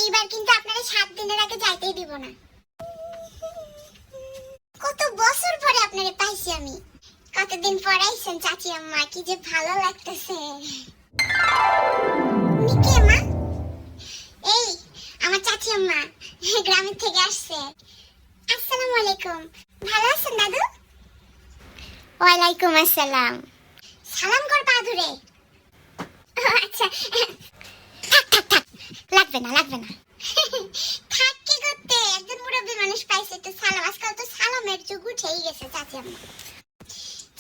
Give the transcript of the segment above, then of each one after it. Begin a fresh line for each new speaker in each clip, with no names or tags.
এইবার কিন্তু আপনারা 7 দিনের আগে যাইতেই দিব না। কত বছর পরে আপনারে পাইছি আমি। কতদিন পর আইছেন চাচি আম্মা, কি যে ভালো লাগতেছে। উনি কে মা? এই আমার চাচি আম্মা, গ্রামের থেকে আসছে। আসসালামু আলাইকুম। ভালো আছেন দাদু? ওয়ালাইকুম আসসালাম। সালাম কর পা ধরে। আচ্ছা থাক থাক থাক, লাগবে না লাগবে না। থাক কি করতে, একজন মুরব্বী মানুষ পাইছে তো সালাম। আজকাল তো সালামের যুগ উঠেই গেছে চাচি আম্মা।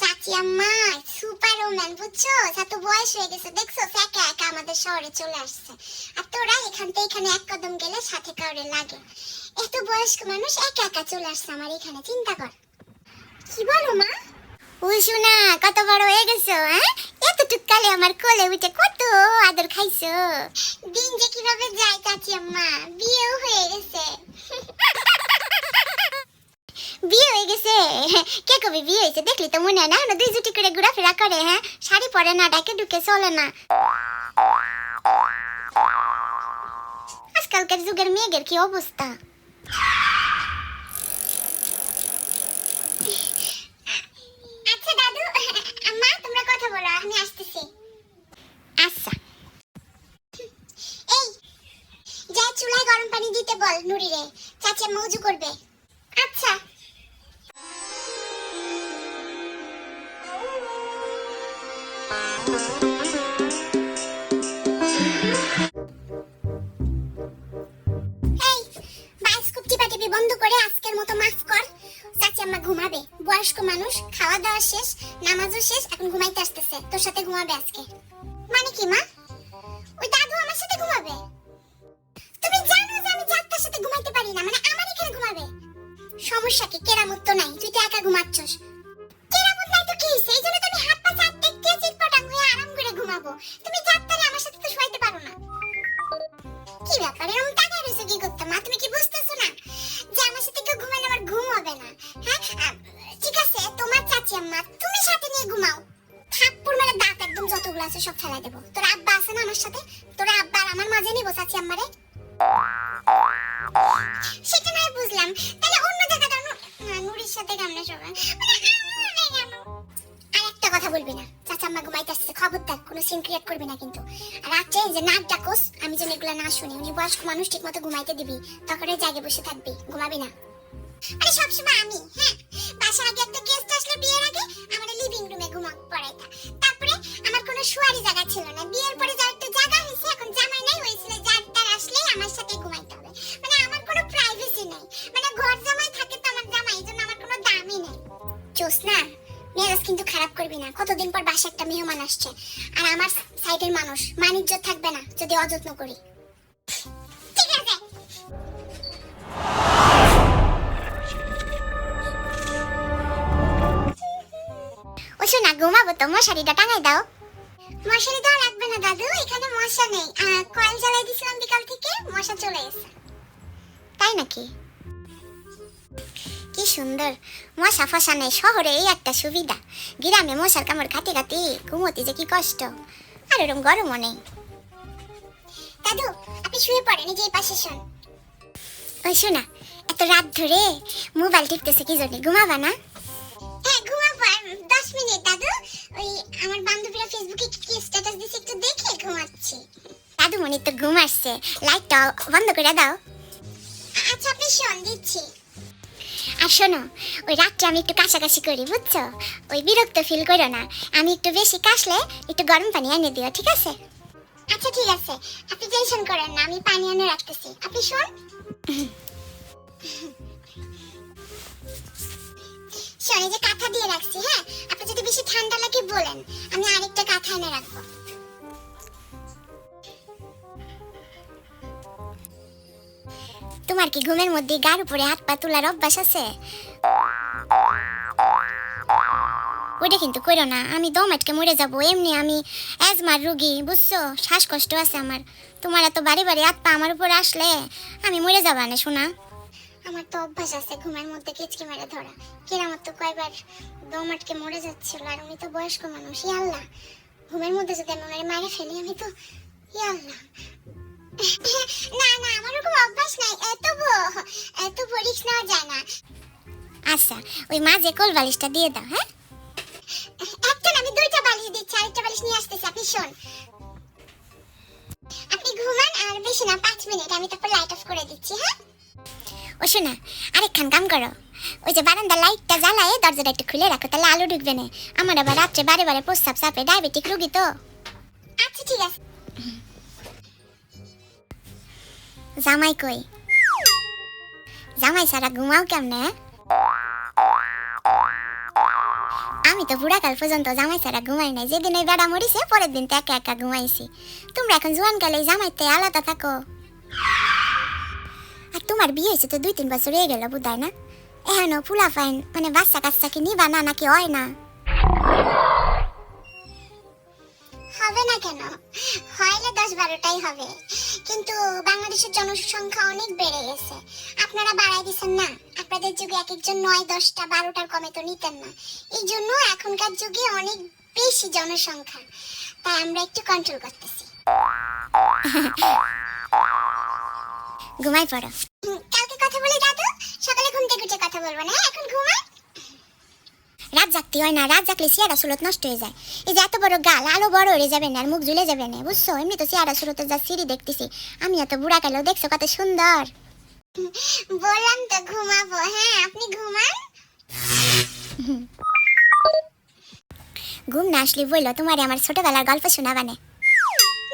চাচি আম্মা সুপার ওম্যান, বুঝছো? এত বয়স হয়ে গেছে, দেখছো একা একা আমাদের শহরে চলে আসছে। আর তোরা এখান থেকে এখানে এক কদম গেলে সাথে কাউরে লাগে। এত বয়স্ক মানুষ একা একা চলে আসছে আমার এখানে, চিন্তা কর। কি বলো মা? ওই শোনা, কত বড় হয়ে গেছো, হ্যাঁ? এতটুক কালে আমার কোলে উঠে কত আদর খাইছো। দিন যে কিভাবে যায় চাচি আম্মা, বিয়েও হয়ে গেছে। বিয়ে হয়ে গেছে? কে কবে বিয়ে হয়েছে দেখলি তো মনে হয় না। এখন 2 জুটি করে ঘোরাফেরা করে, হ্যাঁ? শাড়ি পরে না, ডাকে ঢুকে চলে না। আজকালকার যুগের মেয়েদের কি অবস্থা। আচ্ছা দাদু আম্মা, তোমরা কথা বলো, আমি আসতেছি। আচ্ছা। এই যা চুলায় গরম পানি দিতে বল নুরিরে, চাচি আম্মা উজু করবে। আচ্ছা। এই বায়োস্কোপ টিপাটিপি বন্ধ করে আজকের মতো মাফ কর। চাচি আম্মা ঘুমাবে, বয়স্ক মানুষ, খাওয়া দাওয়া শেষ, নামাজও শেষ, এখন ঘুমাইতে আসতেছে। তোর সাথে ঘুমাবে আজকে। মানে কি মা? ওই দাদু আমার সাথে ঘুমাবে? তুমি জানো যে আমি যাত্রার সাথে ঘুমাইতে পারি না, মানে আমার এখানে ঘুমাবে। সমস্যা কি? কেরামত তো নাই, তুই তো একা ঘুমাচ্ছস। কেরামত নাই তো কি হইছে? এইজন্য তো আমি হাত পা চাটতে কে চিটপটাং হয়ে আরাম করে ঘুমাবো। তুমি যাত্রারে আমার সাথে তো শোয়াইতে পারো না। কি ব্যাপার এরকম তাকায় রইছো কি করতে মা? তুমি কি বুঝতেছো না যে আমার সাথে কেউ ঘুমাইলে আমার ঘুম হবে না? হ্যাঁ ঠিক আছে, তোমার চাচি আম্মা, তুমি সাথে নিয়ে ঘুমাও। থাপ্পড় মেরে দাঁত একদম যতগুলো আছে সব ফেলাই দেবো। তোর আব্বা আছে না আমার সাথে? তোর আব্বা আর আমার মাঝে নিবো চাচি আম্মারে? সেটা নয় বুঝলাম, তাহলে অন্য জায়গাটা নুরির সাথে কেমনে শোবে? আর একটা কথা বলবি না, চাচা আম্মা ঘুমাইতে আসছে, খবরদার কোনো সিন ক্রিয়েট করবি না কিন্তু। আর রাত্রে যে নাক ডাকোস আমি যেন এগুলো না শুনি। উনি বয়স্ক মানুষ, ঠিক মতো ঘুমাইতে দিবি, তখন জায়গায় বসে থাকবি, ঘুমাবি না। আরে সবসময় আমি, হ্যাঁ, বাসার আগে একটা গেস্ট আসলে বিয়ের আগে আমার লিভিং রুমে ঘুমা পড়াইতা। তারপরে আমার কোনো শুয়ারি জায়গা ছিল না, বিয়ের পরে যার একটা জায়গা হয়েছে, এখন জামাই নাই, হয়েছিল যার তার আসলেই আমার সাথে ঘুমাইতে হবে। মানে আমার কোনো প্রাইভেসি নেই, মানে ঘর জামাই থাকে তো আমার জামাই, এই জন্য আমার কোনো দামই নেই। চোস না, মেজাজ কিন্তু খারাপ করবি না। কতদিন পর বাসায় একটা মেহমান আসছে, আর আমার সাইডের মানুষ, মানিজ্য থাকবে না যদি অযত্ন করি। ঠিক আছে? ও শোনা, ঘুমাবো তো, মশারিটা টাঙাই দাও। মশারি দেওয়া লাগবে না দাদু, এখানে মশা নেই। কয়েল জ্বালাই দিছিলাম বিকাল থেকে, মশা চলে গেছে। তাই নাকি? কি সুন্দর, মশা ফসা নেই। শহরে এই একটা সুবিধা, গ্রামে মশার কামড় খাতে খাতে ঘুমোতে যে কি কষ্ট। আর এরকম গরমও নেই। দাদু আপনি শুয়ে পড়েন, এই যে এই পাশে শোন। ওই শোনা, এত রাত ধরে মোবাইল টিপতেছে কি জন্য? ঘুমাবা না? হ্যাঁ ঘুমাবো, 10 মিনিট দাদু। ওই আমার বান্ধবীরা ফেসবুকে কি স্ট্যাটাস দিছে একটু দেখে ঘুমাচ্ছি। দাদু মনি তো ঘুম আসছে, লাইটটা বন্ধ করে দাও। আচ্ছা আপনি শোন, দিচ্ছি। আর শোনো, ওই রাত্রে আমি একটু কাশাকাশি করি, বুঝছো? ওই বিরক্ত ফিল করো না। আমি একটু বেশি কাশলে একটু গরম পানি এনে দিও, ঠিক আছে? আচ্ছা ঠিক আছে, আপনি টেনশন করেন না, আমি পানি এনে রাখতেছি। আপনি শোন। শোন, এই যে কাঁথা দিয়ে রাখছি, হ্যাঁ? আপনি যদি বেশি ঠান্ডা লাগে বলেন, আমি আরেকটা কাঁথা এনে রাখবো। তোমার কি ঘুমের মধ্যে গার উপরে হাত পা তোলার অভ্যাস আছে? ওইটা কিন্তু করো না, আমি দম আটকে মরে যাবো। এমনি আমি অ্যাজমার রোগী, বুঝছো? শ্বাসকষ্ট আছে আমার। তোমার এত বাড়ি বাড়ি হাত পা আমার উপরে আসলে আমি মরে যাবা না শোনা। আমার তো অভ্যাস আছে ঘুমের মধ্যে কেচকি মেরে ধরা। কেরামত তো কয়বার দম আটকে মরে যাচ্ছিল, আর উনি তো বয়স্ক মানুষ। ই আল্লাহ, ঘুমের মধ্যে যদি আমি ওনারে মারে ফেলি, আমি তো ই আল্লাহ। না না, আমার ওই মাঝে কোল বালিশটা দিয়ে দাও। হ্যাঁ, একটা আমি দুইটা বালিশ দিচ্ছি, আরেকটা বালিশ নিয়ে আসতেছি, আপনি শোন। আপনি ঘুমান আর বেশি না 5 মিনিট, আমি তারপর লাইট অফ করে দিচ্ছি। হ্যাঁ, ও শোনা, আরেকখান কাম করো, ওই যে বারান্দা লাইটটা জ্বালায়ে দরজাটা একটু খুলে রাখো, তাহলে আলো ঢুকবে না। আমার আবার রাত্রে বারে বারে প্রস্রাব চাপে, ডায়াবেটিক রোগী তো। আচ্ছা ঠিক আছে। জামাই কই? জামাই সারা ঘুমাও কেমনে? আমি তো বুড়াকাল পর্যন্ত জামাই সারা ঘুমাই নাই, যেদিন ওই বেড়া মরিছে পরের দিন তো একা একা ঘুমাইছি। তোমরা এখন জোয়ান কালে জামাইতে আলাদা থাকো। আর তোমার বিয়ে হয়েছে তো 2-3 বছর হয়ে গেল বুঝায় না? এখনো ফুলা ফাইন মানে বাচ্চা কাচ্চা কি নিবা না নাকি হয় না? হবে না কেন, হইলে 10-12টাই হবে, কিন্তু বাংলাদেশের জনসংখ্যা অনেক বেড়ে গেছে, আপনারা বাড়াই দিচ্ছেন না। আপনাদের যুগে এক একজন 9, 10টা, 12টার কমে তো নিতেন না, এই জন্য এখনকার যুগে অনেক বেশি জনসংখ্যা, তাই আমরা একটু কন্ট্রোল করতেছি। ঘুমাই পড়ো, কালকে কথা বলি দাদু, সকালে ঘুম থেকে উঠে কথা বলবো না, এখন ঘুমাই। রাত জাগতে হয় না, রাত জাগলে চেহারা সুরত নষ্ট হয়ে যায়। এই যে এত বড় গাল, আলো বড় হয়ে যাবে না আর মুখ ঝুলে যাবে না, বুঝছো? এমনি তো চেহারা সুরতে যা সিঁড়ি দেখতেছি, আমি এত বুড়া গেলেও দেখছো কত সুন্দর। বললাম তো ঘুমাবো। হ্যাঁ, আপনি ঘুমান। ঘুম না আসলে বললো তোমারে আমার ছোটবেলার গল্প শোনাবানে।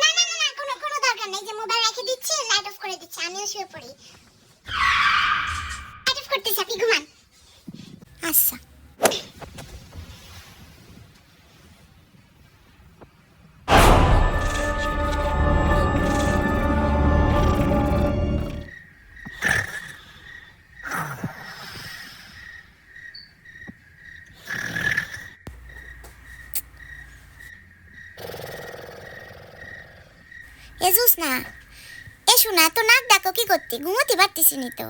না না না, কোনো কোনো দরকার নেই, যে মোবাইল রেখে দিচ্ছি, লাইট অফ করে দিচ্ছি, আমিও শুয়ে পড়ি। লাইট অফ করতেছি, আপনি ঘুমান। আচ্ছা। এজুস না, এসো না, তো নাক ডাকো কি করতে? ঘুমোতে পারতেছি নি তো।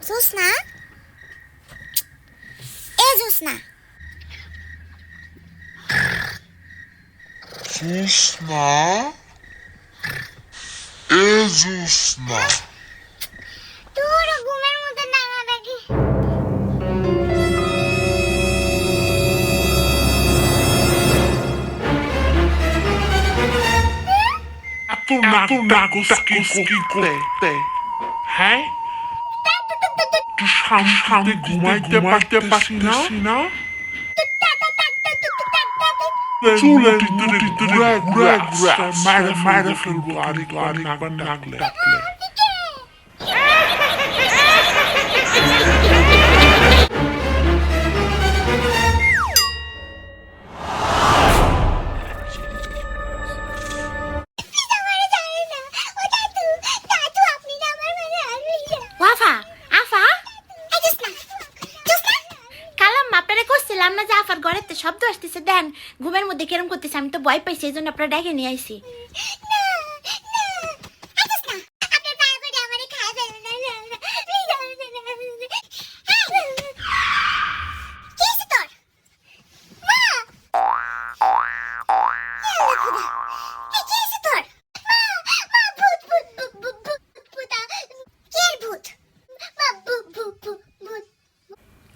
জোসনা, এ জোসনা,
Susna, Susna.
তোর ঘুমের মধ্যে ডাঙা ডাকি।
Tu nagus কি হ্যাঁ? তুই শান্তিতে ঘুমাইতে পারতেছি না? চুলের ভিতরে ঘুরে মারা ফেলবো আরেকবার ডাকলে।
ওয়াফা আফা কালাম আপনারা করছিলাম না যে আফার ঘরেতে শব্দ আসতেছে, দেন ঘুমের মধ্যে কেরম করতেছে, আমি তো ভয় পাইছি, এই জন্য আপনারা ডেকে নিয়ে আইছি।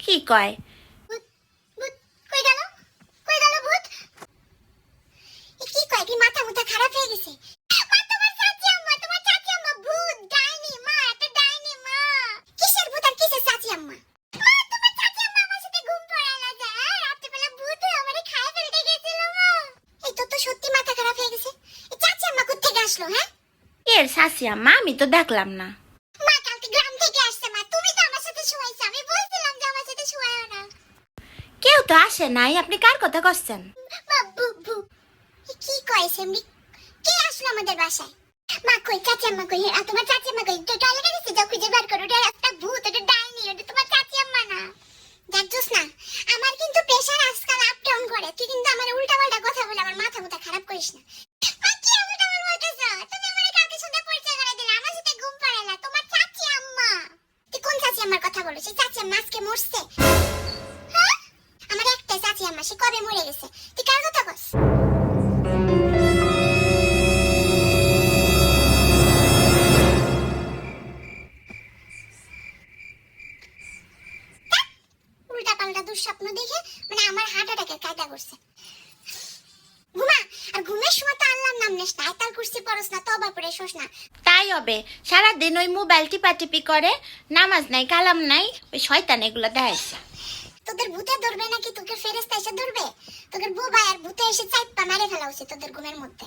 কি কয়?
মাথা মুথা খারাপ হয়ে গেছে। তোমার চাচি আম্মা, ভূত, ডাইনি মা, একটা ডাইনি মা। কিসের ভূত আর কিসের চাচি আম্মা? মা, তোমার চাচি আম্মা আমার সাথে ঘুম পাড়াইলা যায়, রাত্রিবেলা ভূত আমারে খায় ফেলতে গেছিল মা। এই তো সত্যি মাথা খারাপ হয়ে গেছে। এই চাচি আম্মা কোথা থেকে আসলো? হ্যাঁ,
এর শাসি আম্মা, আমি তো দেখলাম না।
মা কালকে গ্রাম থেকে আসছে মা, তুমি তো আমার সাথে শুয়াইছো, আমি বলছিলাম যে আমার সাথে শুয়ায়ও না।
কেউ তো আসে নাই, আপনি কার কথা করছেন?
মা কি কইছে? কে আসলো আমাদের বাসায়? মা কই চাচি আম্মা কই? আর তোমার চাচি আম্মা কই? তো টয়লেটে গেছে, যাও খুঁজে বের করো, ওটা একটা ভূত, ওটা ডাইনি, ওটা তোমার চাচি আম্মা না। দেখছস না, আমার কিন্তু প্রেসার আজকাল আপ ডাউন করে, তুই কিন্তু আমার উল্টাপাল্টা কথা বলে আমার মাথা মুথা খারাপ করিস না। মা কি উল্টাপাল্টা বলতেছ? তুমি আমারে কালকে সন্ধ্যা পরিচয় করে দিলে, আমার সাথে ঘুম পাড়াইলা, তোমার চাচি আম্মা। তুই কোন চাচি আম্মার কথা বলো? সেই চাচি আম্মা আজকে মরছে? হ্যাঁ, আমার একটা চাচি আম্মা, সে কবে মরে গেছে? তুই কার কথা কস? নেস না, আয়তাল কুরসি পড়স না, তওবা পড়ে শোস না।
তাই হবে, সারাদিন ওই মোবাইল টিপাটিপি করে, নামাজ নাই কালাম নাই, ওই শয়তান এগুলো দেখাইছে।
তোদের ভূতে ধরবে নাকি তোকে ফেরেশতা এসে ধরবে? তোদের বুবাই আর ভূতে এসে চাইপা মেরে ফেলা উচিত তোদের ঘুমের মধ্যে।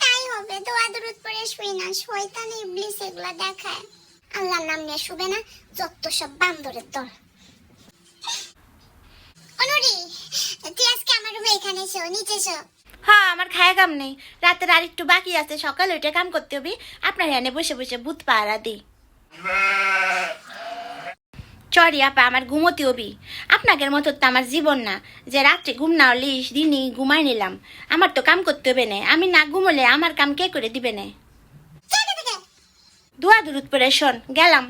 তাই হবে, দোয়া দরুদ পড়ে শুই না, শয়তান ইবলিস এগুলা দেখায়। আল্লাহর নাম নিয়ে শুবে না, যত সব বান্দরের দল। অনুরি, তুই আজকে আমার রুমে এখানে এসো, নিচে এসো।
হ্যাঁ, আমার খায় কাম নেই, রাতের আর একটু বাকি আছে, সকালে ওইটা কাম করতে হবে। আপনার এনে বসে বসে ভূত পাহারা দিই। চরি আপা, আমার ঘুমোতে হবি। আপনাদের মতো তো আমার জীবন না যে রাত্রে ঘুম না হলে দিনই ঘুমাই নিলাম। আমার তো কাম করতে হবে না, আমি না ঘুমোলে আমার কাম কে করে দিবে না? দোয়া দরুদ পড়ে শোন, গেলাম।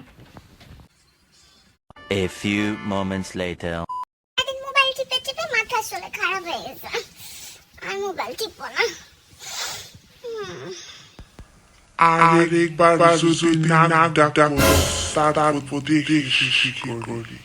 A few moments later.
একদিন মোবাইল টিপে টিপে মাথা আসলে খারাপ হয়ে গেছে, আর মোবাইল টিপবো না।
আরেকবার যদি না ডাকো তার প্রতি করি।